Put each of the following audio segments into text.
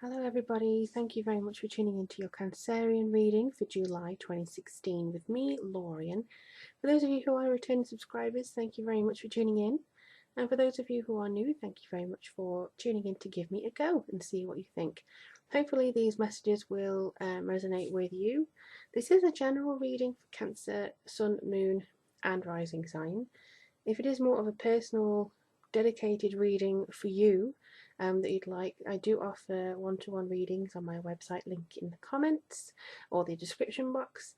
Hello everybody, thank you very much for tuning into your Cancerian reading for July 2016 with me, Lorien. For those of you who are returning subscribers, thank you very much for tuning in. And for those of you who are new, thank you very much for tuning in to give me a go and see what you think. Hopefully these messages will resonate with you. This is a general reading for Cancer, Sun, Moon and Rising sign. If it is more of a personal, dedicated reading for you, that you'd like, I do offer one-to-one readings on my website, link in the comments or the description box.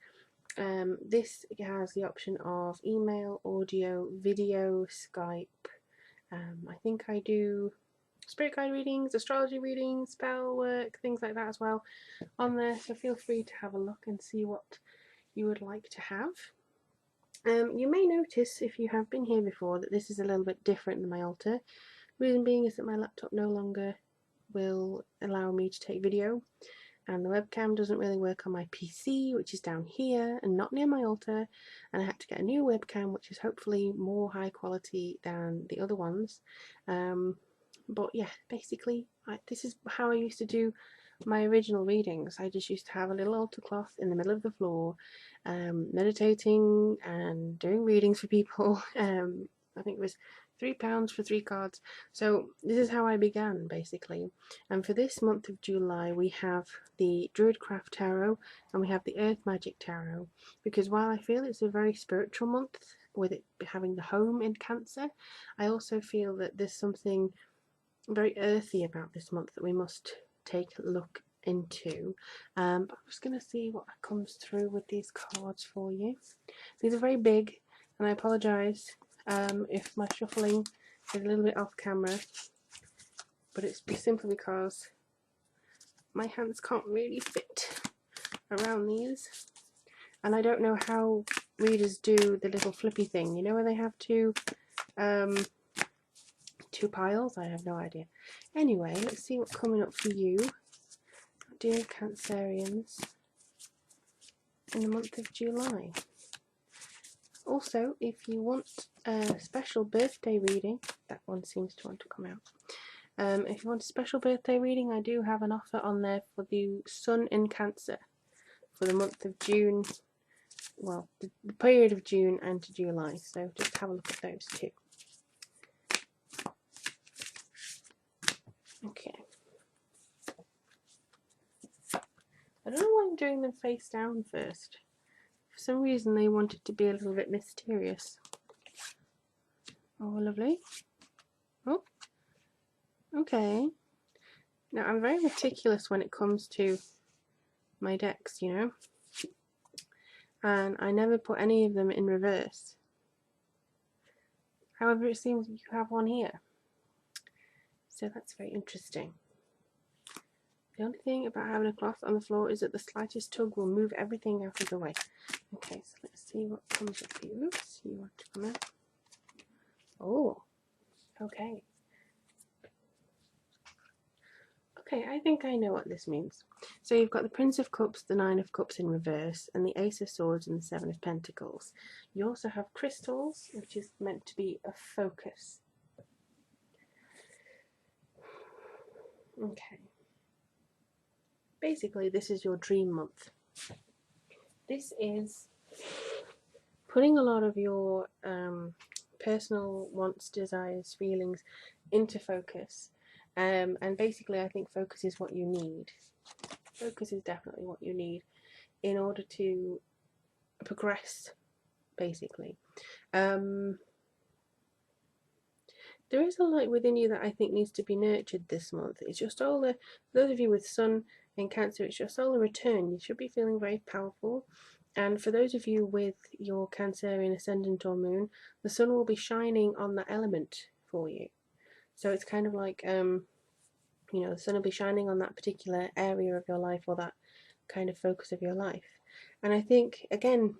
This has the option of email, audio, video, Skype. I think I do spirit guide readings, astrology readings, spell work, things like that as well on there, so feel free to have a look and see what you would like to have. You may notice, if you have been here before, that this is a little bit different than my altar. Reason being is that my laptop no longer will allow me to take video, and the webcam doesn't really work on my PC, which is down here and not near my altar, and I had to get a new webcam which is hopefully more high quality than the other ones. But yeah, basically this is how I used to do my original readings. I just used to have a little altar cloth in the middle of the floor, meditating and doing readings for people. I think it was £3 for 3 cards. So this is how I began, basically. And for this month of July we have the Druidcraft Tarot and we have the Earth Magic Tarot, because while I feel it's a very spiritual month with it having the home in Cancer, I also feel that there's something very earthy about this month that we must take a look into. But I'm just going to see what comes through with these cards for you. These are very big, and I apologise if my shuffling is a little bit off camera, but it's simply because my hands can't really fit around these, and I don't know how readers do the little flippy thing, you know, where they have two piles. I have no idea. Anyway, let's see what's coming up for you, dear Cancerians, in the month of July. Also, if you want a special birthday reading, that one seems to want to come out. If you want a special birthday reading, I do have an offer on there for the Sun in Cancer for the month of June, well, the period of June and to July. So just have a look at those two. Okay. I don't know why I'm doing them face down first. For some reason they wanted to be a little bit mysterious. Oh, lovely. Oh, okay. Now I'm very meticulous when it comes to my decks, you know, and I never put any of them in reverse. However, it seems you have one here, so that's very interesting. The only thing about having a cloth on the floor is that the slightest tug will move everything out of the way. Okay, so let's see what comes up for you. Oops, you want to come out. Oh, okay. Okay, I think I know what this means. So you've got the Prince of Cups, the Nine of Cups in reverse, and the Ace of Swords and the Seven of Pentacles. You also have crystals, which is meant to be a focus. Okay. Basically, this is your dream month. This is putting a lot of your personal wants, desires, feelings into focus. And basically I think focus is what you need. Focus is definitely what you need in order to progress, basically. There is a light within you that I think needs to be nurtured this month. It's just all the, for those of you with Sun in Cancer, it's just all a return. You should be feeling very powerful. And for those of you with your Cancerian ascendant or moon, the sun will be shining on that element for you. So it's kind of like, you know, the sun will be shining on that particular area of your life, or that kind of focus of your life. And I think, again,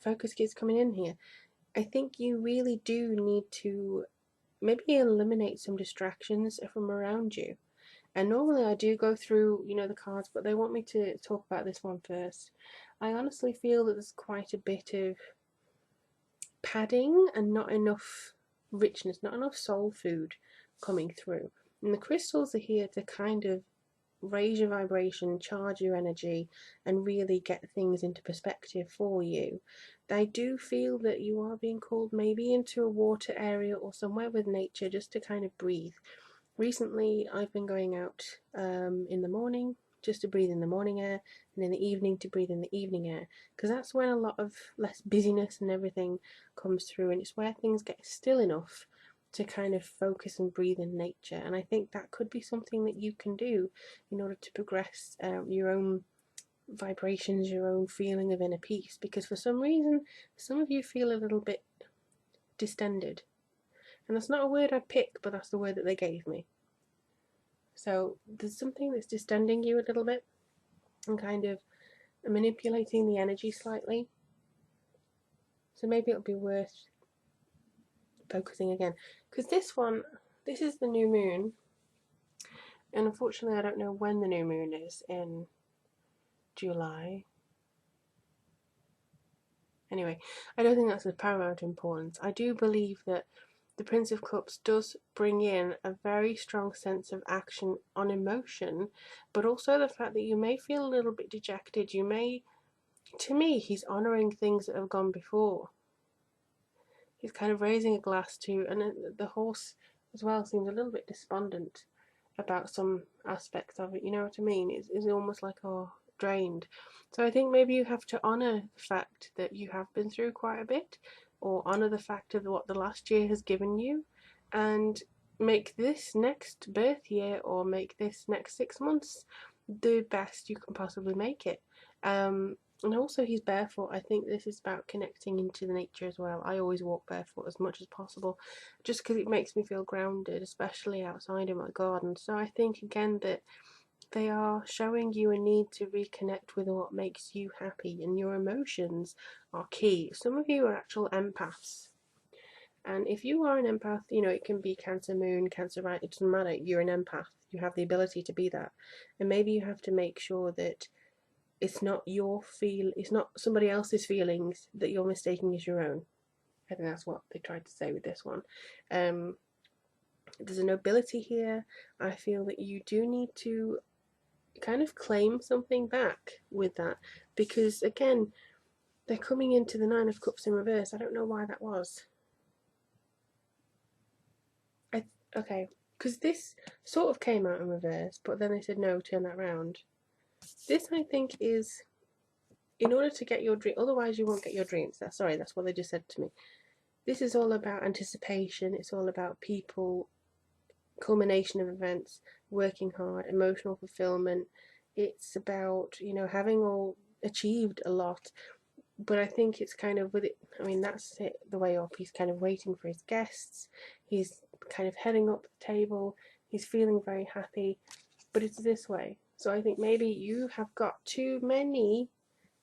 focus keeps coming in here. I think you really do need to maybe eliminate some distractions from around you. And normally I do go through, you know, the cards, but they want me to talk about this one first. I honestly feel that there's quite a bit of padding and not enough richness, not enough soul food coming through. And the crystals are here to kind of raise your vibration, charge your energy, and really get things into perspective for you. I do feel that you are being called maybe into a water area or somewhere with nature just to kind of breathe. Recently, I've been going out in the morning just to breathe in the morning air, and in the evening to breathe in the evening air, because that's when a lot of less busyness and everything comes through, and it's where things get still enough to kind of focus and breathe in nature. And I think that could be something that you can do in order to progress your own vibrations, your own feeling of inner peace, because for some reason some of you feel a little bit distended, and that's not a word I pick, but that's the word that they gave me. So there's something that's distending you a little bit and kind of manipulating the energy slightly. So maybe it'll be worth focusing again, because this is the new moon, and unfortunately I don't know when the new moon is in July. Anyway, I don't think that's of paramount importance. I do believe that the Prince of Cups does bring in a very strong sense of action on emotion, but also the fact that you may feel a little bit dejected. You may, to me, he's honouring things that have gone before. He's kind of raising a glass to, and the horse as well seems a little bit despondent about some aspects of it, you know what I mean? It's almost like, oh, drained. So I think maybe you have to honour the fact that you have been through quite a bit, or honour the fact of what the last year has given you, and make this next birth year, or make this next 6 months the best you can possibly make it. And also he's barefoot. I think this is about connecting into the nature as well. I always walk barefoot as much as possible, just because it makes me feel grounded, especially outside in my garden. So I think again that they are showing you a need to reconnect with what makes you happy, and your emotions are key. Some of you are actual empaths. And if you are an empath, you know, it can be Cancer Moon, Cancer Rising, it doesn't matter. You're an empath. You have the ability to be that. And maybe you have to make sure that it's not it's not somebody else's feelings that you're mistaking as your own. I think that's what they tried to say with this one. There's a nobility here. I feel that you do need to kind of claim something back with that, because again, they're coming into the Nine of Cups in reverse. I don't know why that was. Okay, because this sort of came out in reverse, but then they said no, turn that round. This, I think, is in order to get your dream, otherwise you won't get your dreams. That's what they just said to me. This is all about anticipation. It's all about people, culmination of events, working hard, emotional fulfillment. It's about, you know, having all achieved a lot. But I think it's kind of with it, I mean, that's it, the way up. He's kind of waiting for his guests. He's kind of heading up the table. He's feeling very happy. But it's this way. So I think maybe you have got too many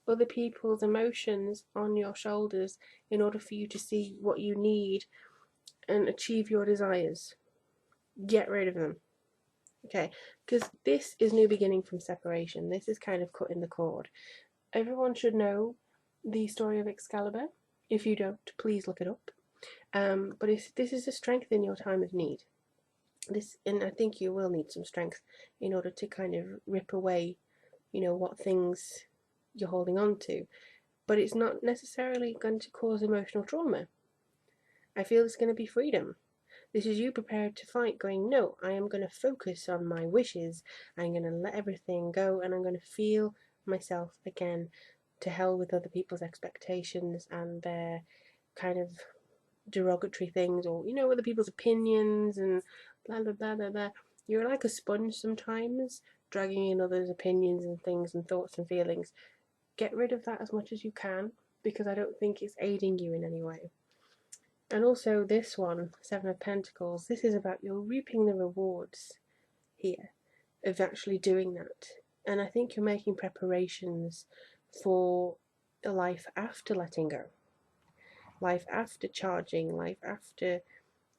other people's emotions on your shoulders in order for you to see what you need and achieve your desires. Get rid of them. Okay, because this is new beginning from separation. This is kind of cutting the cord. Everyone should know the story of Excalibur. If you don't, please look it up. But this is a strength in your time of need. And I think you will need some strength in order to kind of rip away, you know, what things you're holding on to. But it's not necessarily going to cause emotional trauma. I feel it's going to be freedom. This is you prepared to fight, going, no, I am going to focus on my wishes. I'm going to let everything go, and I'm going to feel myself again. To hell with other people's expectations and their kind of derogatory things, or, you know, other people's opinions and blah, blah, blah, blah, blah. You're like a sponge sometimes, dragging in others' opinions and things and thoughts and feelings. Get rid of that as much as you can, because I don't think it's aiding you in any way. And also this one, Seven of Pentacles, this is about you're reaping the rewards here of actually doing that. And I think you're making preparations for a life after letting go, life after charging, life after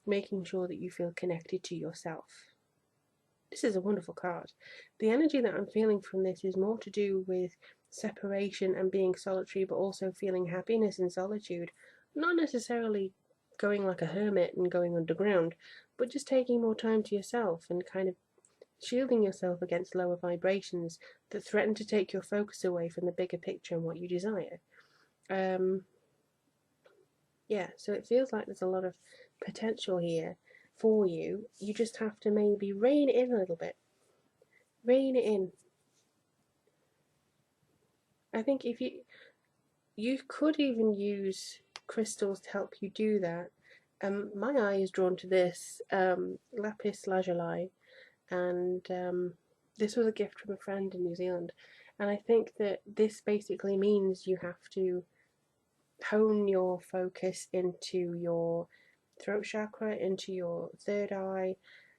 making sure that you feel connected to yourself. This is a wonderful card. The energy that I'm feeling from this is more to do with separation and being solitary, but also feeling happiness in solitude. Not necessarily going like a hermit and going underground, but just taking more time to yourself and kind of shielding yourself against lower vibrations that threaten to take your focus away from the bigger picture and what you desire. Yeah, so it feels like there's a lot of potential here for you. You just have to maybe rein it in a little bit. Rein it in. I think if you could even use crystals to help you do that. My eye is drawn to this lapis lazuli, and this was a gift from a friend in New Zealand. And I think that this basically means you have to hone your focus into your throat chakra, into your third eye,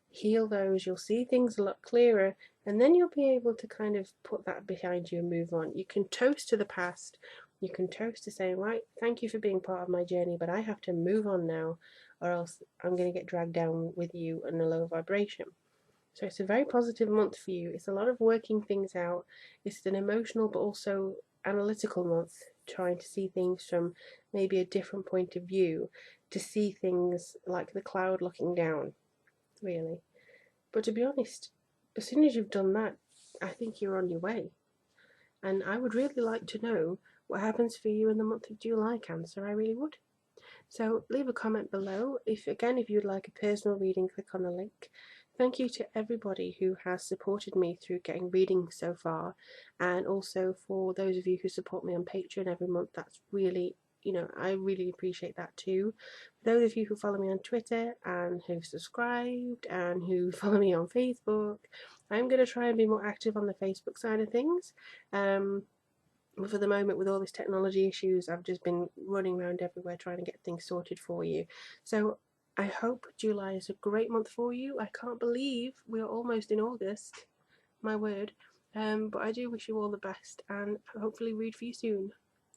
heal those. You'll see things a lot clearer, and then you'll be able to kind of put that behind you and move on. You can toast to the past, you can toast to saying, right, thank you for being part of my journey, but I have to move on now, or else I'm going to get dragged down with you in a low vibration. So it's a very positive month for you. It's a lot of working things out. It's an emotional but also analytical month, trying to see things from maybe a different point of view, to see things like the cloud looking down, really. But to be honest, as soon as you've done that, I think you're on your way. And I would really like to know what happens for you in the month of July, Cancer. I really would. So leave a comment below. If you'd like a personal reading, click on the link. Thank you to everybody who has supported me through getting readings so far, and also for those of you who support me on Patreon every month. That's really, I really appreciate that too. For those of you who follow me on Twitter and who've subscribed and who follow me on Facebook, I'm going to try and be more active on the Facebook side of things. But for the moment, with all these technology issues, I've just been running around everywhere trying to get things sorted for you. So I hope July is a great month for you. I can't believe we're almost in August, my word. But I do wish you all the best, and hopefully read for you soon.